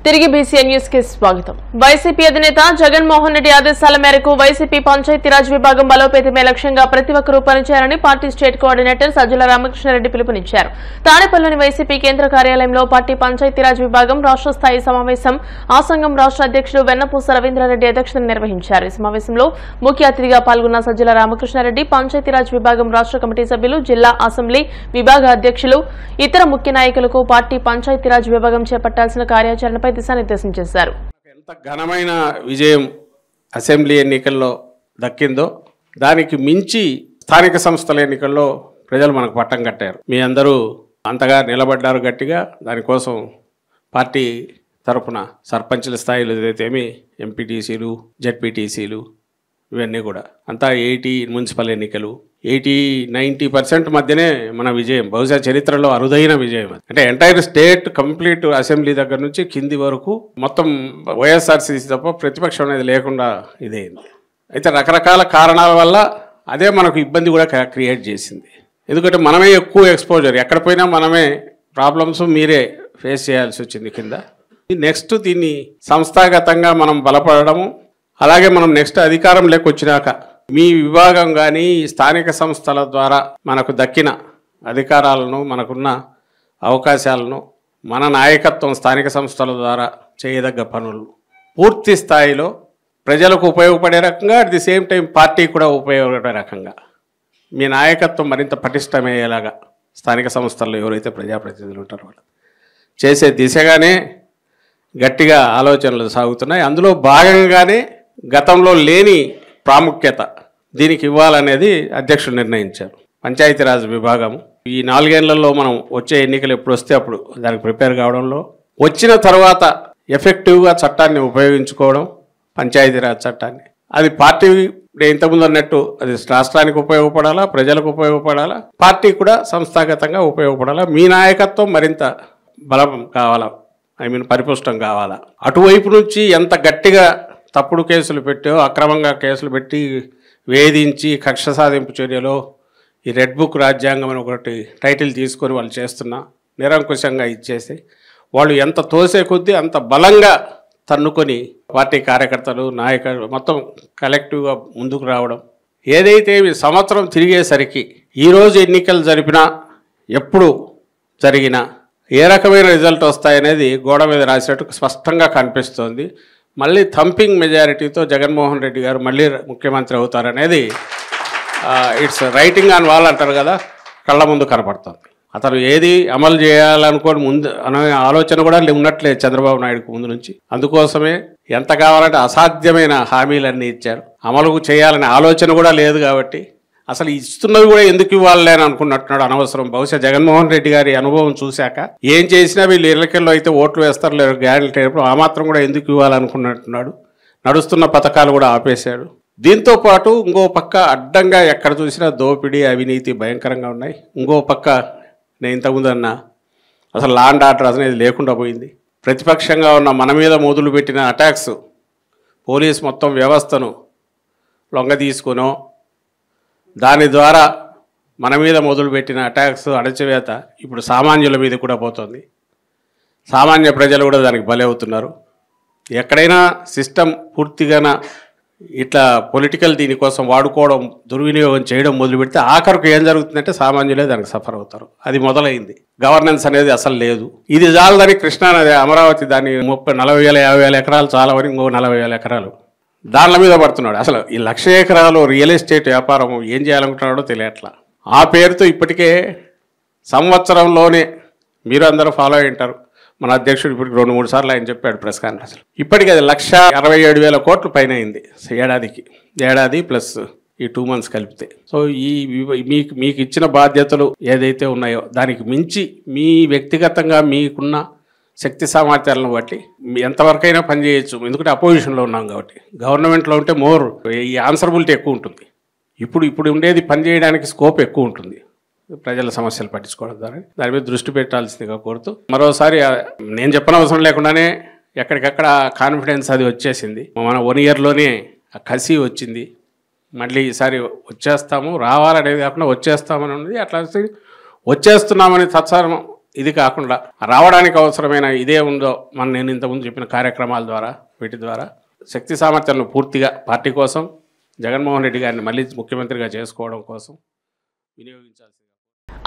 తిరిగి BCN news కి స్వాగతం. వైసీపీ అధినేత జగన్మోహన్ రెడ్డి ఆదేశాల మేరకు వైసీపీ పంచాయతీరాజ్ విభాగం బలోపేతమే లక్ష్యంగా ప్రతి ఒక్కరూ పనిచేయాలని party state coordinator Sajjala Ramakrishna Reddy పిలుపునిచ్చారు. తాడేపల్లిలోని వైసీపీ కేంద్ర కార్యాలయంలో పార్టీ పంచాయతీరాజ్ విభాగం రాష్ట్ర స్థాయి సమావేశం ఆ సంఘం రాష్ట్ర అధ్యక్షుడు వెన్నపూస రవీంద్రారెడ్డి అధ్యక్షతన నిర్వహించారు. ఈ సమావేశంలో ముఖ్య అతిథిగా పాల్గొన్న సజ్జల రామకృష్ణారెడ్డి పంచాయతీరాజ్ విభాగం రాష్ట్ర కమిటీ సభ్యులు, జిల్లా అసెంబ్లీ విభాగ అధ్యక్షులు, ఇతర ముఖ్య నాయకులకు పార్టీ పంచాయతీరాజ్ విభాగం చేపట్టాల్సిన కార్యాచరణపై దిశానిర్దేశం చేశారు. ఎంత ఘనమైన విజయం అసెంబ్లీ ఎన్నికల్లో దక్కిందో దానికి మించి స్థానిక సంస్థల ఎన్నికల్లో ప్రజలు మనకు పట్టం కట్టారు. మీ అందరూ అంతగా నిలబడ్డారు గట్టిగా. దానికోసం పార్టీ తరఫున సర్పంచుల స్థాయిలో ఏదైతేమి ఎంపీటీసీలు, జెడ్పీటీసీలు ఇవన్నీ కూడా అంతా 80 మున్సిపల్ ఎన్నికలు 80-90% మధ్యనే మన విజయం. బహుశా చరిత్రలో అరుదైన విజయం. అంటే ఎంటైర్ స్టేట్ కంప్లీట్ అసెంబ్లీ దగ్గర నుంచి కింది వరకు మొత్తం వైఎస్ఆర్సీసీ తప్ప ప్రతిపక్షం అనేది లేకుండా ఇదైంది. అయితే రకరకాల కారణాల వల్ల అదే మనకు ఇబ్బంది కూడా క్రియేట్ చేసింది. ఎందుకంటే మనమే ఎక్కువ ఎక్స్పోజర్, ఎక్కడ పోయినా మనమే ప్రాబ్లమ్స్ మీరే ఫేస్ చేయాల్సి వచ్చింది కింద. నెక్స్ట్ దీన్ని సంస్థాగతంగా మనం బలపడము, అలాగే మనం నెక్స్ట్ అధికారం లేకొచ్చినాక మీ విభాగం కానీ స్థానిక సంస్థల ద్వారా మనకు దక్కిన అధికారాలను, మనకున్న అవకాశాలను మన నాయకత్వం స్థానిక సంస్థల ద్వారా చేయదగ్గ పనులు పూర్తి స్థాయిలో ప్రజలకు ఉపయోగపడే రకంగా, at the same time party కూడా ఉపయోగపడే రకంగా మీ నాయకత్వం మరింత పటిష్టమయ్యేలాగా స్థానిక సంస్థల్లో ఎవరైతే ప్రజాప్రతినిధులు ఉంటారో వాళ్ళు చేసే దిశగానే గట్టిగా ఆలోచనలు సాగుతున్నాయి. అందులో భాగంగానే గతంలో లేని ప్రాముఖ్యత దీనికి ఇవ్వాలనేది అధ్యక్షుడు నిర్ణయించారు. పంచాయతీరాజ్ విభాగం ఈ 4 ఏళ్లలో మనం వచ్చే ఎన్నికలు ఎప్పుడు వస్తే అప్పుడు దానికి ప్రిపేర్ కావడంలో, వచ్చిన తర్వాత ఎఫెక్టివ్గా చట్టాన్ని ఉపయోగించుకోవడం, పంచాయతీరాజ్ చట్టాన్ని అది పార్టీ ఇంతకుముందు అన్నట్టు అది రాష్ట్రానికి ఉపయోగపడాలా, ప్రజలకు ఉపయోగపడాలా, పార్టీ కూడా సంస్థాగతంగా ఉపయోగపడాలా. మీ నాయకత్వం మరింత బలం కావాలా, పరిపుష్టం కావాలా. అటువైపు నుంచి ఎంత గట్టిగా తప్పుడు కేసులు పెట్టో, అక్రమంగా కేసులు పెట్టి వేధించి కక్ష సాధింపు చర్యలో ఈ రెడ్ బుక్ రాజ్యాంగం అని ఒకటి టైటిల్ తీసుకొని వాళ్ళు చేస్తున్నా నిరంకుశంగా ఇచ్చేసి వాళ్ళు ఎంత తోసే కొద్దీ అంత బలంగా తన్నుకొని పార్టీ కార్యకర్తలు, నాయకులు మొత్తం కలెక్టివ్గా ముందుకు రావడం. ఏదైతే సంవత్సరం తిరిగేసరికి ఈరోజు ఎన్నికలు జరిపినా, ఎప్పుడు జరిగినా ఏ రకమైన రిజల్ట్ వస్తాయనేది గోడ మీద రాసినట్టు స్పష్టంగా కనిపిస్తోంది. మళ్ళీ థంపింగ్ మెజారిటీతో జగన్మోహన్ రెడ్డి గారు మళ్ళీ ముఖ్యమంత్రి అవుతారనేది ఇట్స్ రైటింగ్ ఆన్ వాల్ అంటారు కదా, కళ్ళ ముందు కనపడుతుంది. అతను ఏది అమలు చేయాలనుకోని ముందు అనే ఆలోచన కూడా ఉన్నట్లేదు చంద్రబాబు నాయుడుకు ముందు నుంచి. అందుకోసమే ఎంత కావాలంటే అసాధ్యమైన హామీలన్నీ ఇచ్చారు. అమలు చేయాలనే ఆలోచన కూడా లేదు కాబట్టి అసలు ఇస్తున్నవి కూడా ఎందుకు ఇవ్వాలి అని అనుకున్నట్టున్నాడు, అనవసరం. బహుశా జగన్మోహన్ రెడ్డి గారి అనుభవం చూశాక ఏం చేసినా వీళ్ళు ఎన్నికల్లో అయితే ఓట్లు వేస్తారు లేదు గ్యారెంటీ టైపులో, ఆ మాత్రం కూడా ఎందుకు ఇవ్వాలనుకున్నట్టున్నాడు. నడుస్తున్న పథకాలు కూడా ఆపేశాడు. దీంతో పాటు ఇంకో పక్క అడ్డంగా ఎక్కడ చూసినా దోపిడీ, అవినీతి భయంకరంగా ఉన్నాయి. ఇంకో పక్క నేను ఇంతకుముందు అన్నా అసలు లా అండ్ ఆర్డర్ అనేది లేకుండా పోయింది. ప్రతిపక్షంగా ఉన్న మన మీద మొదలుపెట్టిన అటాక్స్, పోలీస్ మొత్తం వ్యవస్థను లొంగ తీసుకునో దాని ద్వారా మన మీద మొదలుపెట్టిన అటాక్స్, అణచివేత ఇప్పుడు సామాన్యుల మీద కూడా పోతుంది. సామాన్య ప్రజలు కూడా దానికి బలవుతున్నారు. ఎక్కడైనా సిస్టమ్ పూర్తిగా ఇట్లా పొలిటికల్ దీనికోసం వాడుకోవడం, దుర్వినియోగం చేయడం మొదలు పెడితే ఆఖరికి ఏం జరుగుతుందంటే సామాన్యులే దానికి సఫర్ అవుతారు. అది మొదలైంది. గవర్నెన్స్ అనేది అసలు లేదు. ఇది చాలదని కృష్ణానది, అమరావతి దాన్ని 30,000-40,000 ఎకరాలు చాలవని ఇంకో 40,000 ఎకరాలు దానిల మీద పడుతున్నాడు. అసలు ఈ 1,00,000 ఎకరాలు రియల్ ఎస్టేట్ వ్యాపారం ఏం చేయాలనుకుంటున్నాడో తెలియట్లా. ఆ పేరుతో ఇప్పటికే సంవత్సరంలోనే మీరు అందరూ ఫాలో అయి ఉంటారు. మన అధ్యక్షుడు ఇప్పటికి 2-3 సార్లు ఆయన చెప్పాడు ప్రెస్ కాన్ఫరెన్స్లో. ఇప్పటికీ అది 1,67,000 కోట్ల పైన అయింది ఏడాది ప్లస్ ఈ 2 months కలిపితే. సో ఈ మీకు ఇచ్చిన బాధ్యతలు ఏదైతే ఉన్నాయో దానికి మించి మీ వ్యక్తిగతంగా మీకున్న శక్తి సామర్థ్యాలను బట్టి ఎంతవరకైనా పనిచేయచ్చు. ఎందుకంటే అపోజిషన్లో ఉన్నాం కాబట్టి. గవర్నమెంట్లో ఉంటే మోర్ ఈ ఆన్సరబిలిటీ ఎక్కువ ఉంటుంది. ఇప్పుడు ఉండేది పని చేయడానికి స్కోప్ ఎక్కువ ఉంటుంది. ప్రజల సమస్యలు పట్టించుకోవడం ద్వారా దాని మీద దృష్టి పెట్టాల్సిందిగా కోరుతూ, మరోసారి నేను చెప్పనవసరం లేకుండానే ఎక్కడికక్కడ కాన్ఫిడెన్స్ అది వచ్చేసింది. మన 1 yearలోనే ఆ కసి వచ్చింది. మళ్ళీ ఈసారి వచ్చేస్తాము, రావాలనేది కాకుండా వచ్చేస్తామని ఉన్నది. అట్లా వచ్చేస్తున్నామని తత్సారం ఇది కాకుండా రావడానికి అవసరమైన ఇదే ఉందో నేను ఇంతకుముందు చెప్పిన కార్యక్రమాల ద్వారా వీటి ద్వారా శక్తి సామర్థ్యాలను పూర్తిగా పార్టీ కోసం జగన్మోహన్ రెడ్డి గారిని మళ్ళీ ముఖ్యమంత్రిగా చేసుకోవడం కోసం వినియోగించాల్సి.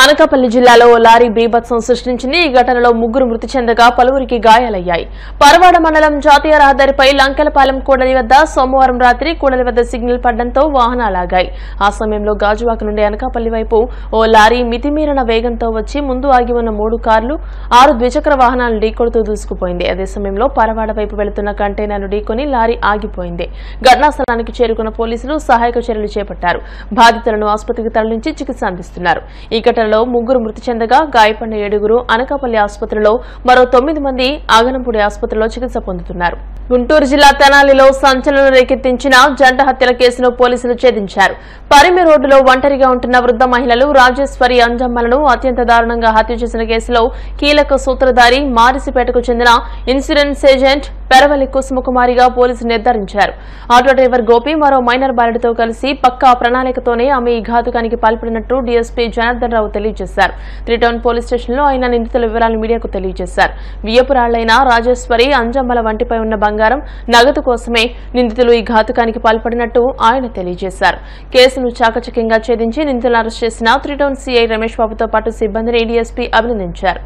అనకాపల్లి జిల్లాలో ఓ లారీ బీభత్సం సృష్టించింది. ఈ ఘటనలో 3 మృతి చెందగా పలువురికి గాయాలయ్యాయి. పరవాడ మండలం జాతీయ రహదారిపై లంకెలపాలెం కూడలి వద్ద సోమవారం రాత్రి కూడలి వద్ద సిగ్నల్ పడడంతో వాహనాలాగాయి. ఆ సమయంలో గాజువాక నుండి అనకాపల్లి వైపు ఓ లారీ మితిమీరిన వేగంతో వచ్చి ముందు ఆగి ఉన్న 3 కార్లు 6 ద్విచక్ర వాహనాలను ఢీకొడుతూ దూసుకుపోయింది. అదే సమయంలో పరవాడ వైపు వెళుతున్న కంటైనర్ను ఢీకొని లారీ ఆగిపోయింది. ఘటనా స్థలానికి చేరుకున్న పోలీసులు సహాయక చర్యలు చేపట్టారు. బాధితులను ఆసుపత్రికి తరలించి చికిత్స అందిస్తున్నారు. ఈ ఘటనలో 3 మృతి చెందగా గాయపడిన 7 అనకాపల్లి ఆసుపత్రిలో, మరో 9 మంది ఆగనంపూడి ఆసుపత్రిలో చికిత్స పొందుతున్నారు. గుంటూరు జిల్లా తెనాలిలో సంచలనం రేకెత్తించిన జంట హత్యల కేసును పోలీసులు ఛేదించారు. పరిమి రోడ్డులో ఒంటరిగా ఉంటున్న వృద్ధ మహిళలు రాజేశ్వరి అంజమ్మలను అత్యంత దారుణంగా హత్య చేసిన కేసులో కీలక సూత్రధారి మారిసిపేటకు చెందిన ఇన్సూరెన్స్ ఏజెంట్ పెరవలి కుసుమకుమారిగా పోలీసులు నిర్ధారించారు. ఆటో డ్రైవర్ గోపి మరో మైనర్ బాలుడితో కలిసి పక్కా ప్రణాళికతోనే ఆమె ఈ ఘాతుకానికి పాల్పడినట్టు డీఎస్పీ జనార్దన్ రావు తెలియజేశారు. 3 టౌన్ పోలీస్ స్టేషన్లో ఆయన నిందితుల వివరాలు మీడియాకు తెలియజేశారు. వియ్యపురాళ్లైన రాజేశ్వరి అంజమ్మల వంటిపై ఉన్న బంగారం, నగదు కోసమే నిందితులు ఈ ఘాతుకానికి పాల్పడినట్టు ఆయన తెలియజేశారు. కేసును చాకచక్యంగా ఛేదించి నిందితులను అరెస్ట్ చేసిన 3 టౌన్ సీఐ రమేష్ బాబుతో పాటు సిబ్బందిని డీఎస్పీ అభినందించారు.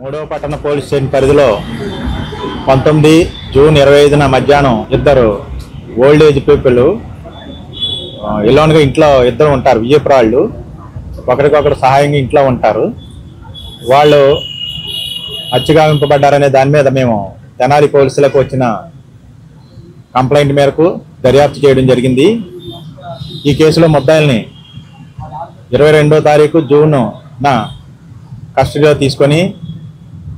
3వ పట్టణ పోలీస్ స్టేషన్ పరిధిలో 19 జూన్ 25న మధ్యాహ్నం 2 ఓల్డ్ ఏజ్ పీపుల్ ఇలాంటిగా ఇంట్లో 2 ఉంటారు. వియ్యపురాళ్ళు ఒకరికొకరు సహాయంగా ఇంట్లో ఉంటారు. వాళ్ళు హత్యగావింపబడ్డారనే దాని మీద మేము తెనాలి పోలీసులకు వచ్చిన కంప్లైంట్ మేరకు దర్యాప్తు చేయడం జరిగింది. ఈ కేసులో ముద్దాయిల్ని 22వ తారీఖు జూన్న కస్టడీలో తీసుకొని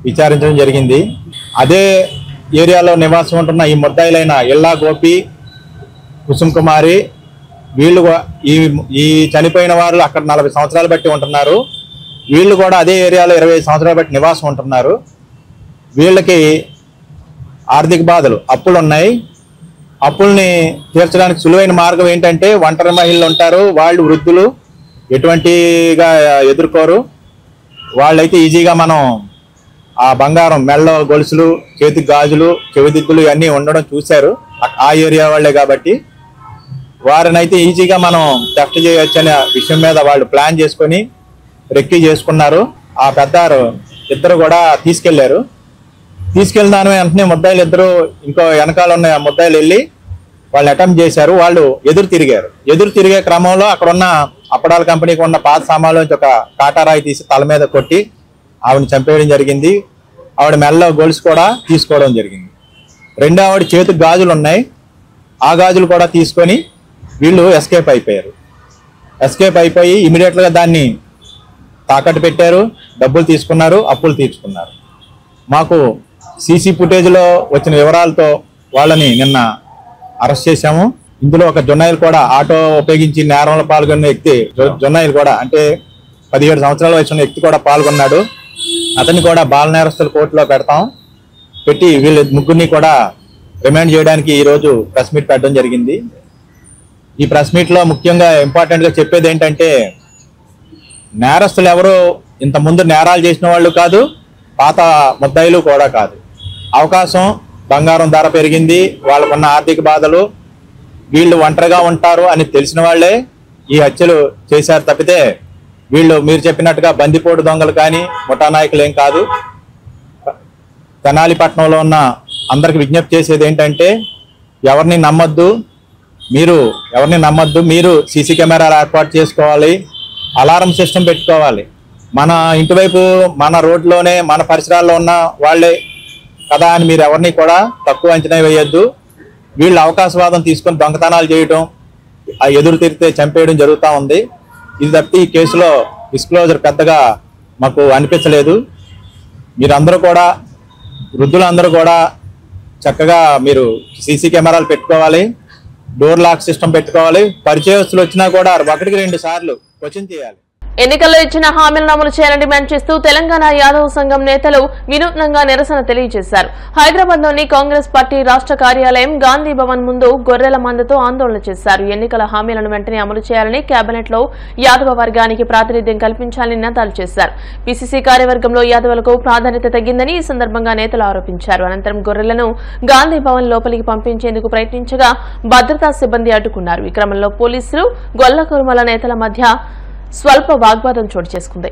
విచారించడం జరిగింది. అదే ఏరియాలో నివాసం ఉంటున్న ఈ ముద్దాయిలైన ఇల్లా గోపి, కుసుమ్ కుమారి వీళ్ళు ఈ చనిపోయిన వారు అక్కడ 40 సంవత్సరాలు బట్టి ఉంటున్నారు. వీళ్ళు కూడా అదే ఏరియాలో 25 సంవత్సరాలు బట్టి నివాసం ఉంటున్నారు. వీళ్ళకి ఆర్థిక బాధలు, అప్పులు ఉన్నాయి. అప్పుల్ని తీర్చడానికి సులువైన మార్గం ఏంటంటే ఒంటరి మహిళలు ఉంటారు, వాళ్ళు వృద్ధులు, ఎటువంటిగా ఎదుర్కోరు. వాళ్ళైతే ఈజీగా మనం ఆ బంగారం, మెళ్ళ గొలుసులు, చేతికి గాజులు, చెవిదిద్దులు ఇవన్నీ ఉండడం చూశారు ఆ ఏరియా వాళ్ళే కాబట్టి వారినైతే ఈజీగా మనం థెఫ్ట్ చేయొచ్చు అనే విషయం మీద వాళ్ళు ప్లాన్ చేసుకొని రెక్కీ చేసుకున్నారు. ఆ పెద్దారు 2 కూడా తీసుకెళ్లారు. తీసుకెళ్ళిన దాని వెంటనే ముద్దాయిలు 2 ఇంకో వెనకాల ఉన్న ముద్దాయిలు వెళ్ళి వాళ్ళు అటెంప్ట్ చేశారు. వాళ్ళు ఎదురు తిరిగారు. ఎదురు తిరిగే క్రమంలో అక్కడ ఉన్న అప్పడాల కంపెనీకి ఉన్న పాత సామాన్ల నుంచి ఒక కాటారాయి తీసి తల మీద కొట్టి ఆవిడని చంపేయడం జరిగింది. ఆవిడ మెల్ల గొలుసు కూడా తీసుకోవడం జరిగింది. 2 ఆవిడ చేతికి గాజులు ఉన్నాయి. ఆ గాజులు కూడా తీసుకొని వీళ్ళు ఎస్కేప్ అయిపోయారు. ఎస్కేప్ అయిపోయి ఇమీడియట్గా దాన్ని తాకట్టు పెట్టారు, డబ్బులు తీసుకున్నారు, అప్పులు తీర్చుకున్నారు. మాకు సీసీ ఫుటేజ్లో వచ్చిన వివరాలతో వాళ్ళని నిన్న అరెస్ట్ చేశాము. ఇందులో ఒక జొన్నాయిలు కూడా ఆటో ఉపయోగించి నేరంలో పాల్గొన్న వ్యక్తి, జొన్నాయిలు కూడా అంటే 17 సంవత్సరాల వయసు ఉన్న వ్యక్తి కూడా పాల్గొన్నాడు. అతన్ని కూడా బాల నేరస్తుల కోర్టులో పెట్టి వీళ్ళ 3 కూడా రిమాండ్ చేయడానికి ఈరోజు ప్రెస్ మీట్ పెట్టడం జరిగింది. ఈ ప్రెస్ మీట్లో ముఖ్యంగా ఇంపార్టెంట్గా చెప్పేది ఏంటంటే నేరస్తులు ఎవరు ఇంతకుముందు నేరాలు చేసిన వాళ్ళు కాదు, పాత ముద్దాయిలు కూడా కాదు. అవకాశం, బంగారం ధర పెరిగింది, వాళ్ళకున్న ఆర్థిక బాధలు, వీళ్ళు ఒంటరిగా ఉంటారు అని తెలిసిన వాళ్ళే ఈ హత్యలు చేశారు తప్పితే వీళ్ళు మీరు చెప్పినట్టుగా బందిపోటు దొంగలు కానీ ముఠా నాయకులు ఏం కాదు. తెనాలి పట్టణంలో ఉన్న అందరికి విజ్ఞప్తి చేసేది ఏంటంటే ఎవరిని నమ్మొద్దు, మీరు సీసీ కెమెరాలు ఏర్పాటు చేసుకోవాలి, అలారం సిస్టమ్ పెట్టుకోవాలి. మన ఇంటివైపు మన రోడ్లోనే మన పరిసరాల్లో ఉన్న వాళ్ళే కదా అని మీరు ఎవరిని కూడా తక్కువ అంచనా వేయొద్దు. వీళ్ళు అవకాశవాదం తీసుకొని దొంగతనాలు చేయడం, ఎదురు తిరిగితే చంపేయడం జరుగుతూ ఉంది. ఇది తప్పి ఈ కేసులో డిస్క్లోజర్ పెద్దగా మాకు అనిపించలేదు. మీరందరూ కూడా, వృద్ధులందరూ కూడా చక్కగా మీరు సీసీ కెమెరాలు పెట్టుకోవాలి, డోర్ లాక్ సిస్టమ్ పెట్టుకోవాలి. పరిచయస్తులు వచ్చినా కూడా 1కి 2 సార్లు క్వశ్చన్ చేయాలి. ఎన్నికల్లో ఇచ్చిన హామీలను అమలు చేయాలని డిమాండ్ చేస్తూ తెలంగాణ యాదవ్ సంఘం నేతలు వినూత్నంగా నిరసన తెలియజేశారు. హైదరాబాద్లోని కాంగ్రెస్ పార్టీ రాష్ట్ర కార్యాలయం గాంధీ భవన్ ముందు గొర్రెల మందతో ఆందోళన చేశారు. ఎన్నికల హామీలను వెంటనే అమలు చేయాలని కేబినెట్ లో యాదవ వర్గానికి ప్రాతినిధ్యం కల్పించాలని నినాదాలు చేశారు. పీసీసీ కార్యవర్గంలో యాదవులకు ప్రాధాన్యత తగ్గిందని ఈ సందర్భంగా నేతలు ఆరోపించారు. అనంతరం గొర్రెలను గాంధీ భవన్ లోపలికి పంపించేందుకు ప్రయత్నించగా భద్రతా సిబ్బంది అడ్డుకున్నారు. ఈ క్రమంలో పోలీసులు గొల్ల కురుమల నేతల మధ్య స్వల్ప వాగ్వాదం చోటు చేసుకుంది.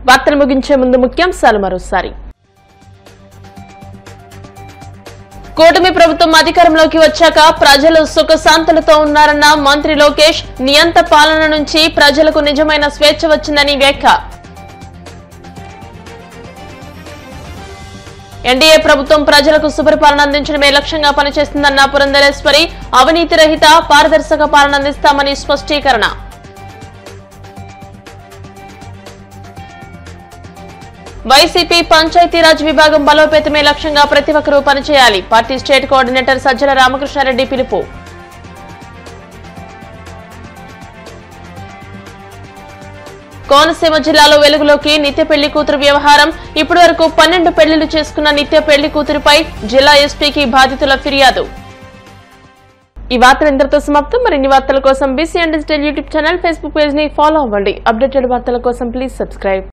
వార్తలు ముగించే ముందు ముఖ్యాంశాలు మరోసారి. కూటమి ప్రభుత్వం అధికారంలోకి వచ్చాక ప్రజలు సుఖశాంతులతో ఉన్నారన్న మంత్రి లోకేష్. నియంత పాలన నుంచి ప్రజలకు నిజమైన స్వేచ్ఛ వచ్చిందని వ్యాఖ్య. ఎన్డీఏ ప్రభుత్వం ప్రజలకు సుపరిపాలన అందించడమే లక్ష్యంగా పనిచేస్తుందన్న పురంధరేశ్వరి. అవినీతి రహిత పారదర్శక పాలన అందిస్తామని స్పష్టీకరణ. వైసీపీ పంచాయతీరాజ్ విభాగం బలోపేతమే లక్ష్యంగా ప్రతి ఒక్కరూ పనిచేయాలి. Party state coordinator Sajjala Ramakrishna Reddy పిలుపు. కోనసీమ జిల్లాలో వెలుగులోకి నిత్య పెళ్లి కూతురు వ్యవహారం. ఇప్పటి వరకు 12 పెళ్లిళ్లు చేసుకున్న నిత్య పెళ్లి కూతురుపై జిల్లా ఎస్పీకి బాధితుల ఫిర్యాదు. ఈ వార్తలు ఇంతటితో సమాప్తం. మరిన్ని వార్తల కోసం BCN digital YouTube channel, Facebook page ని ఫాలో అవ్వండి. అప్డేటెడ్ వార్తల కోసం ప్లీజ్ సబ్స్క్రైబ్.